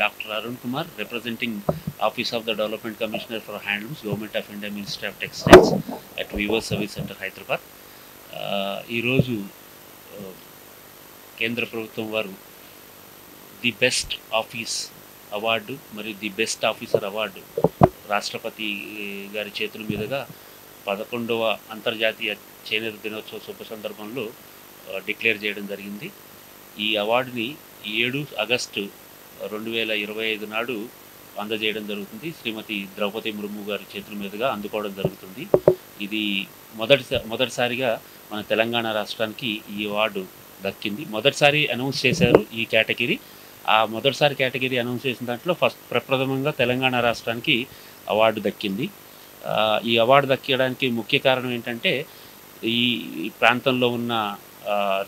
Dr. Arun Kumar, representing Office of the Development Commissioner for Handlooms, Government of India, Ministry of Textiles at Weavers Service Center, Hyderabad. ఈరోజు కేంద్ర ప్రభుత్వం వారు the best office award మరియు the best officer award రాష్ట్రపతి గారి చేతుల మీదుగా 11వ అంతర్జాతీయ చేనేత దినోత్సవ శుభ సందర్భంలో డిక్లేర్ చేయడం జరిగింది. ఈ అవార్డుని 7 ఆగస్టు 2025 నాడు అందజేయడం జరుగుతుంది. శ్రీమతి ద్రౌపది ముర్ము గారి చేతుల మీదుగా అందుకోవడం జరుగుతుంది. ఇది మొదటిసారిగా మన తెలంగాణ రాష్ట్రానికి ఈ అవార్డు దక్కింది. మొదటిసారి అనౌన్స్ చేశారు ఈ కేటగిరీ. ఆ మొదటిసారి కేటగిరీ అనౌన్స్ చేసిన దాంట్లో ప్రప్రథమంగా తెలంగాణ రాష్ట్రానికి అవార్డు దక్కింది. ఈ అవార్డు దక్కడానికి ముఖ్య కారణం ఏంటంటే ఈ ప్రాంతంలో ఉన్న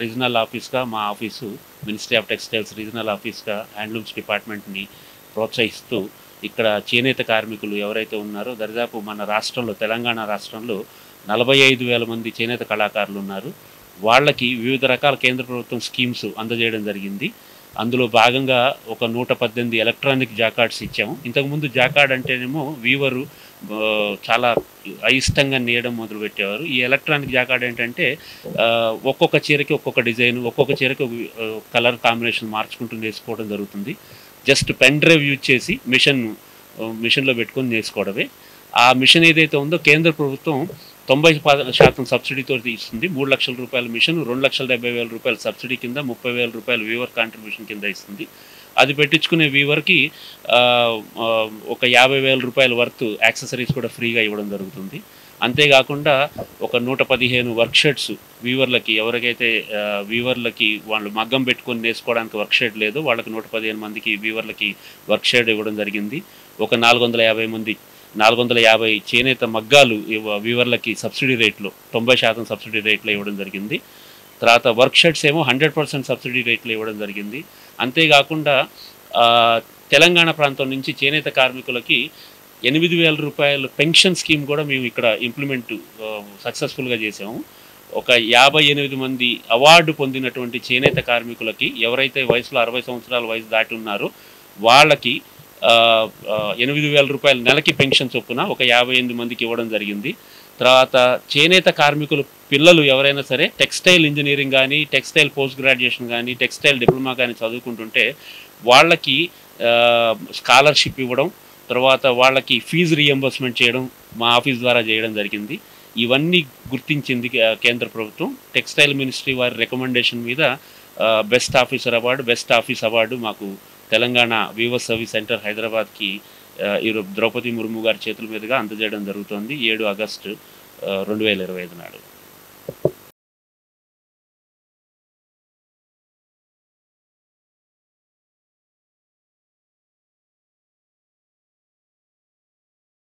రీజనల్ ఆఫీస్గా మా office ministry of textiles regional ఆఫీస్గా హ్యాండ్లూమ్స్ డిపార్ట్మెంట్ని ప్రోత్సహిస్తూ ఇక్కడ చేనేత కార్మికులు ఎవరైతే ఉన్నారో దరిదాపు మన రాష్ట్రంలో తెలంగాణ రాష్ట్రంలో 45,000 మంది చేనేత కళాకారులు ఉన్నారు. వాళ్ళకి వివిధ రకాల కేంద్ర ప్రభుత్వం స్కీమ్స్ అందజేయడం జరిగింది. అందులో భాగంగా ఒక 118 ఎలక్ట్రానిక్ జాకార్డ్స్ ఇచ్చాము. ఇంతకుముందు జాకార్డ్ అంటేనేమో వీవరు చాలా అయిష్టంగా నేయడం మొదలుపెట్టేవారు. ఈ ఎలక్ట్రానిక్ జాకార్డ్ ఏంటంటే ఒక్కొక్క చీరకి ఒక్కొక్క డిజైన్, ఒక్కొక్క చీరకి కలర్ కాంబినేషన్ మార్చుకుంటూ నేర్చుకోవడం జరుగుతుంది. జస్ట్ పెన్ డ్రైవ్ యూజ్ చేసి మిషన్లో పెట్టుకొని నేర్చుకోవడమే. ఆ మిషన్ ఏదైతే ఉందో కేంద్ర ప్రభుత్వం 90% సబ్సిడీతో ఇస్తుంది. 3 లక్షల రూపాయల మిషన్ 2,70,000 రూపాయల సబ్సిడీ కింద 30,000 రూపాయల వీవర్ కాంట్రిబ్యూషన్ కింద ఇస్తుంది. అది పెట్టించుకునే వీవర్కి ఒక 50,000 రూపాయల వర్త్ యాక్సెసరీస్ కూడా ఫ్రీగా ఇవ్వడం జరుగుతుంది. అంతేకాకుండా ఒక 115 వర్క్షెట్స్ వీవర్లకి, ఎవరికైతే వీవర్లకి వాళ్ళు మగ్గం పెట్టుకొని నేర్చుకోవడానికి వర్క్షెట్ లేదో వాళ్ళకి 115 మందికి వీవర్లకి వర్క్షెట్ ఇవ్వడం జరిగింది. ఒక 450 చేనేత మగ్గాలు వీవర్లకి సబ్సిడీ రేట్లో 90% సబ్సిడీ రేట్లో ఇవ్వడం జరిగింది. తర్వాత వర్క్షెట్స్ ఏమో 100% సబ్సిడీ రేట్లో ఇవ్వడం జరిగింది. అంతేకాకుండా తెలంగాణ ప్రాంతం నుంచి చేనేత కార్మికులకి 8,000 రూపాయల పెన్షన్ స్కీమ్ కూడా మేము ఇక్కడ ఇంప్లిమెంట్ సక్సెస్ఫుల్గా చేసాము. ఒక 58 మంది అవార్డు పొందినటువంటి చేనేత కార్మికులకి, ఎవరైతే వయసులో 60 సంవత్సరాల వయసు దాటి ఉన్నారో వాళ్ళకి 8,000 రూపాయల నెలకి పెన్షన్ చొప్పున ఒక 58 మందికి ఇవ్వడం జరిగింది. తర్వాత చేనేత కార్మికుల పిల్లలు ఎవరైనా సరే టెక్స్టైల్ ఇంజనీరింగ్ కానీ, టెక్స్టైల్ పోస్ట్ గ్రాడ్యుయేషన్ కానీ, టెక్స్టైల్ డిప్లొమా కానీ చదువుకుంటుంటే వాళ్ళకి స్కాలర్షిప్ ఇవ్వడం, తర్వాత వాళ్ళకి ఫీజు రీఎంబర్స్మెంట్ చేయడం మా ఆఫీస్ ద్వారా చేయడం జరిగింది. ఇవన్నీ గుర్తించింది కేంద్ర ప్రభుత్వం. టెక్స్టైల్ మినిస్ట్రీ వారి రికమెండేషన్ మీద best officer award, best office award మాకు తెలంగాణ వీవర్స్ సర్వీస్ సెంటర్ హైదరాబాద్కి ఈరోజు ద్రౌపది ముర్ము గారి చేతుల మీదుగా అందజేయడం జరుగుతోంది 7 ఆగస్టు 2025 నాడు.